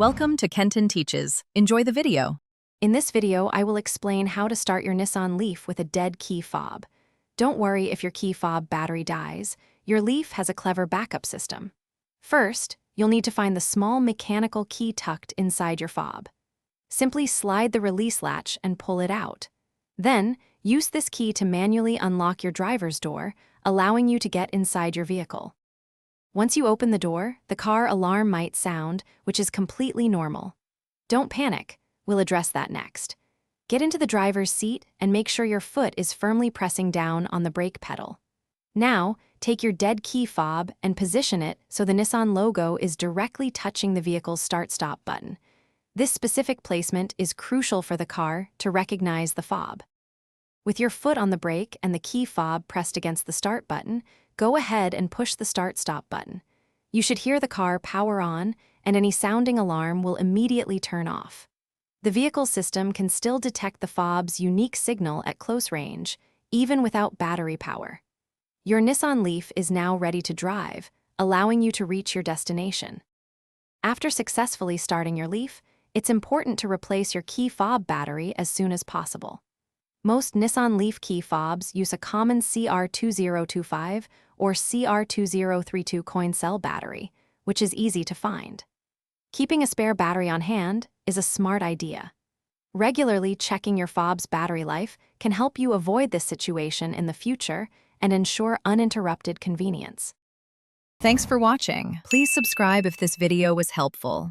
Welcome to Kenton Teaches. Enjoy the video. In this video, I will explain how to start your Nissan Leaf with a dead key fob. Don't worry if your key fob battery dies. Your Leaf has a clever backup system. First, you'll need to find the small mechanical key tucked inside your fob. Simply slide the release latch and pull it out. Then, use this key to manually unlock your driver's door, allowing you to get inside your vehicle. Once you open the door, the car alarm might sound, which is completely normal. Don't panic. We'll address that next. Get into the driver's seat and make sure your foot is firmly pressing down on the brake pedal. Now, take your dead key fob and position it so the Nissan logo is directly touching the vehicle's start-stop button. This specific placement is crucial for the car to recognize the fob. With your foot on the brake and the key fob pressed against the start button, go ahead and push the start-stop button. You should hear the car power on, and any sounding alarm will immediately turn off. The vehicle system can still detect the fob's unique signal at close range, even without battery power. Your Nissan Leaf is now ready to drive, allowing you to reach your destination. After successfully starting your Leaf, it's important to replace your key fob battery as soon as possible. Most Nissan Leaf key fobs use a common CR2025 or CR2032 coin cell battery, which is easy to find. Keeping a spare battery on hand is a smart idea. Regularly checking your fob's battery life can help you avoid this situation in the future and ensure uninterrupted convenience. Thanks for watching. Please subscribe if this video was helpful.